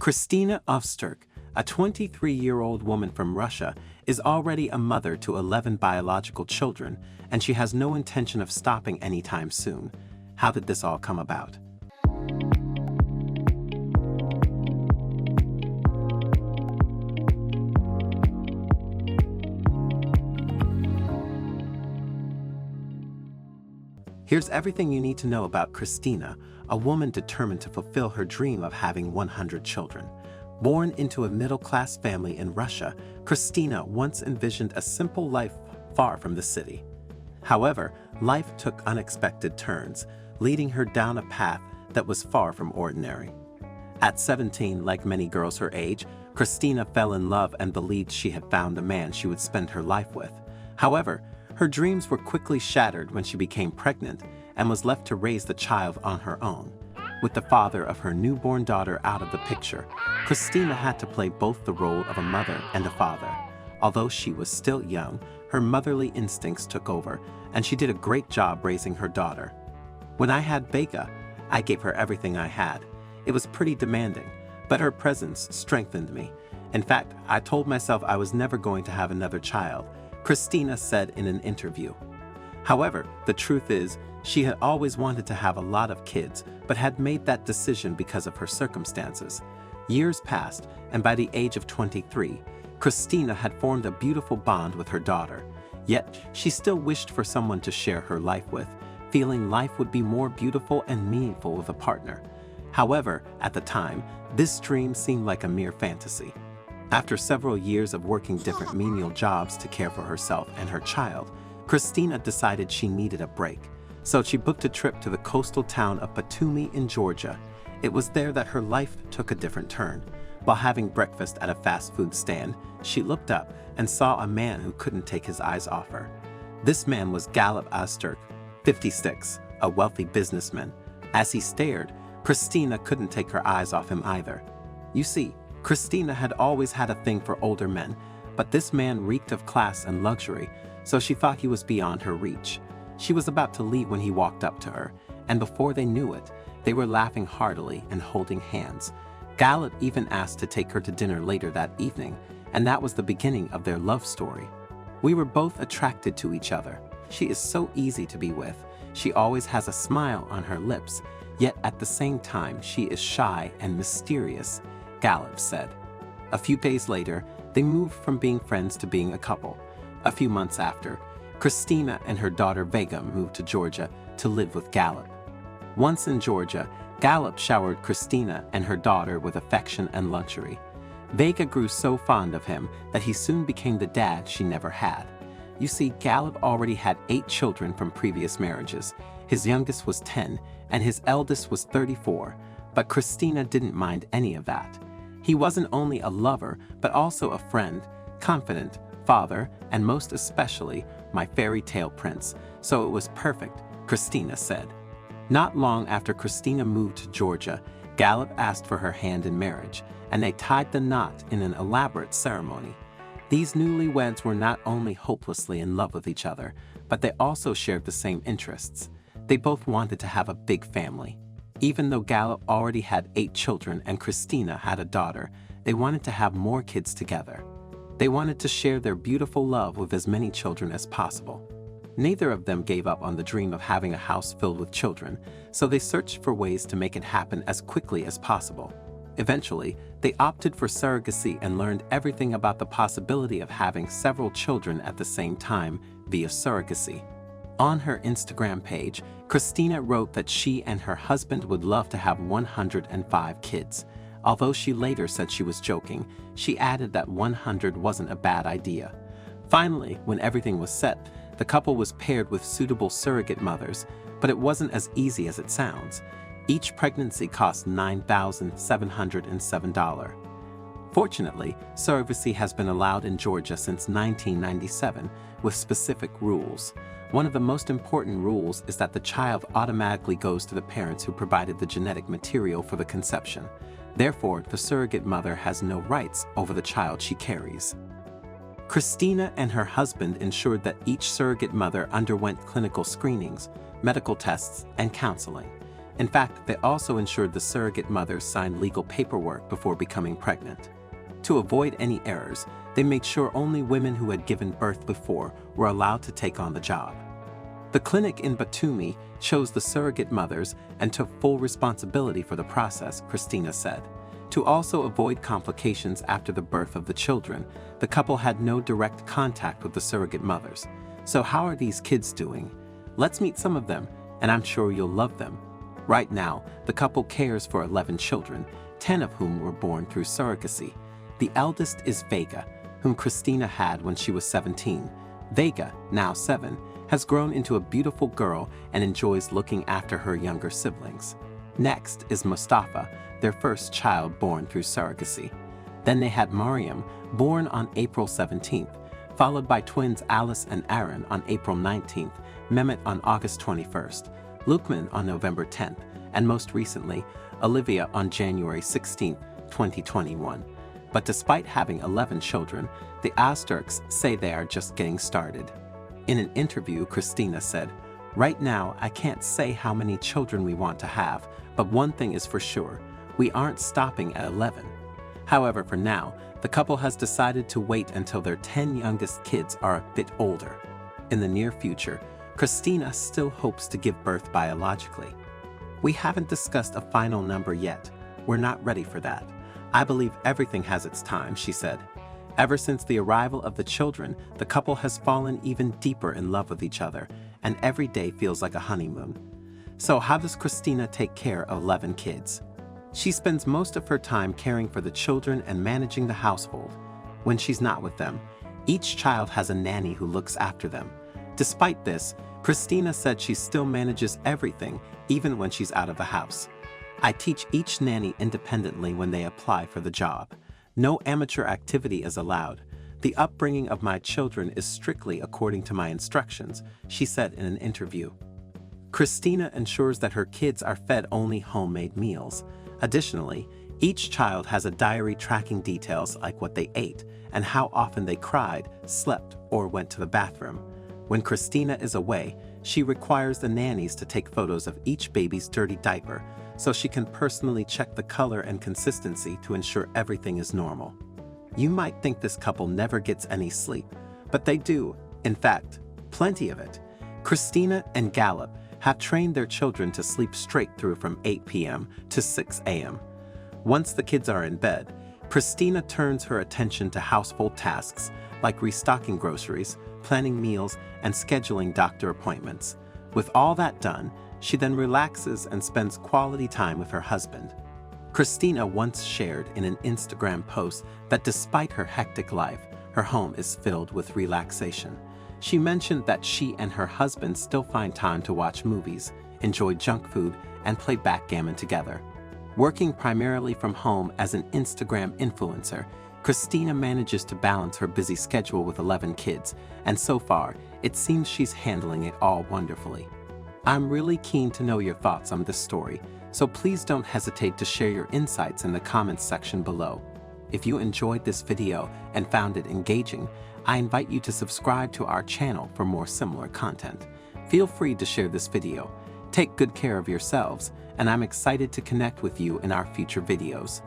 Kristina Ozturk, a 23-year-old woman from Russia, is already a mother to 11 biological children, and she has no intention of stopping anytime soon. How did this all come about? Here's everything you need to know about Kristina, a woman determined to fulfill her dream of having 100 children. Born into a middle-class family in Russia, Kristina once envisioned a simple life far from the city. However, life took unexpected turns, leading her down a path that was far from ordinary. At 17, like many girls her age, Kristina fell in love and believed she had found the man she would spend her life with. However, her dreams were quickly shattered when she became pregnant and was left to raise the child on her own. With the father of her newborn daughter out of the picture, Kristina had to play both the role of a mother and a father. Although she was still young, her motherly instincts took over, and she did a great job raising her daughter. When I had Vega, I gave her everything I had. It was pretty demanding, but her presence strengthened me. In fact, I told myself I was never going to have another child, Kristina said in an interview. However, the truth is, she had always wanted to have a lot of kids, but had made that decision because of her circumstances. Years passed, and by the age of 23, Kristina had formed a beautiful bond with her daughter. Yet, she still wished for someone to share her life with, feeling life would be more beautiful and meaningful with a partner. However, at the time, this dream seemed like a mere fantasy. After several years of working different menial jobs to care for herself and her child, Kristina decided she needed a break. So she booked a trip to the coastal town of Batumi in Georgia. It was there that her life took a different turn. While having breakfast at a fast food stand, she looked up and saw a man who couldn't take his eyes off her. This man was Kristina Ozturk, 56, a wealthy businessman. As he stared, Kristina couldn't take her eyes off him either. You see, Kristina had always had a thing for older men, but this man reeked of class and luxury, so she thought he was beyond her reach. She was about to leave when he walked up to her, and before they knew it, they were laughing heartily and holding hands. Gallup even asked to take her to dinner later that evening, and that was the beginning of their love story. We were both attracted to each other. She is so easy to be with. She always has a smile on her lips, yet at the same time she is shy and mysterious, Gallup said. A few days later, they moved from being friends to being a couple. A few months after, Kristina and her daughter Vega moved to Georgia to live with Gallup. Once in Georgia, Gallup showered Kristina and her daughter with affection and luxury. Vega grew so fond of him that he soon became the dad she never had. You see, Gallup already had 8 children from previous marriages. His youngest was 10, and his eldest was 34, but Kristina didn't mind any of that. He wasn't only a lover, but also a friend, confidant, father, and most especially, my fairy tale prince, so it was perfect, Kristina said. Not long after Kristina moved to Georgia, Gallup asked for her hand in marriage, and they tied the knot in an elaborate ceremony. These newlyweds were not only hopelessly in love with each other, but they also shared the same interests. They both wanted to have a big family. Even though Gallup already had 8 children and Kristina had a daughter, they wanted to have more kids together. They wanted to share their beautiful love with as many children as possible. Neither of them gave up on the dream of having a house filled with children, so they searched for ways to make it happen as quickly as possible. Eventually, they opted for surrogacy and learned everything about the possibility of having several children at the same time via surrogacy. On her Instagram page, Kristina wrote that she and her husband would love to have 105 kids. Although she later said she was joking, she added that 100 wasn't a bad idea. Finally, when everything was set, the couple was paired with suitable surrogate mothers, but it wasn't as easy as it sounds. Each pregnancy cost $9,707. Fortunately, surrogacy has been allowed in Georgia since 1997 with specific rules. One of the most important rules is that the child automatically goes to the parents who provided the genetic material for the conception. Therefore, the surrogate mother has no rights over the child she carries. Kristina and her husband ensured that each surrogate mother underwent clinical screenings, medical tests, and counseling. In fact, they also ensured the surrogate mothers signed legal paperwork before becoming pregnant. To avoid any errors, they made sure only women who had given birth before were allowed to take on the job. The clinic in Batumi chose the surrogate mothers and took full responsibility for the process, Kristina said. To also avoid complications after the birth of the children, the couple had no direct contact with the surrogate mothers. So how are these kids doing? Let's meet some of them, and I'm sure you'll love them. Right now, the couple cares for 11 children, 10 of whom were born through surrogacy. The eldest is Vega, whom Kristina had when she was 17. Vega, now 7, has grown into a beautiful girl and enjoys looking after her younger siblings. Next is Mustafa, their first child born through surrogacy. Then they had Mariam, born on April 17th, followed by twins Alice and Aaron on April 19th, Mehmet on August 21st, Lukman on November 10th, and most recently, Olivia on January 16th, 2021. But despite having 11 children, the Ozturks say they are just getting started. In an interview, Kristina said, "Right now, I can't say how many children we want to have, but one thing is for sure, we aren't stopping at 11. However, for now, the couple has decided to wait until their 10 youngest kids are a bit older. In the near future, Kristina still hopes to give birth biologically. We haven't discussed a final number yet. We're not ready for that. I believe everything has its time," she said. Ever since the arrival of the children, the couple has fallen even deeper in love with each other, and every day feels like a honeymoon. So how does Kristina take care of 11 kids? She spends most of her time caring for the children and managing the household. When she's not with them, each child has a nanny who looks after them. Despite this, Kristina said she still manages everything, even when she's out of the house. "I teach each nanny independently when they apply for the job. No amateur activity is allowed. The upbringing of my children is strictly according to my instructions," she said in an interview. Kristina ensures that her kids are fed only homemade meals. Additionally, each child has a diary tracking details like what they ate and how often they cried, slept, or went to the bathroom. When Kristina is away, she requires the nannies to take photos of each baby's dirty diaper so she can personally check the color and consistency to ensure everything is normal. You might think this couple never gets any sleep, but they do, in fact, plenty of it. Kristina and Gallup have trained their children to sleep straight through from 8 p.m. to 6 a.m. Once the kids are in bed, Kristina turns her attention to household tasks like restocking groceries, planning meals, and scheduling doctor appointments. With all that done, she then relaxes and spends quality time with her husband. Kristina once shared in an Instagram post that despite her hectic life, her home is filled with relaxation. She mentioned that she and her husband still find time to watch movies, enjoy junk food, and play backgammon together. Working primarily from home as an Instagram influencer, Kristina manages to balance her busy schedule with 11 kids, and so far, it seems she's handling it all wonderfully. I'm really keen to know your thoughts on this story, so please don't hesitate to share your insights in the comments section below. If you enjoyed this video and found it engaging, I invite you to subscribe to our channel for more similar content. Feel free to share this video. Take good care of yourselves, and I'm excited to connect with you in our future videos.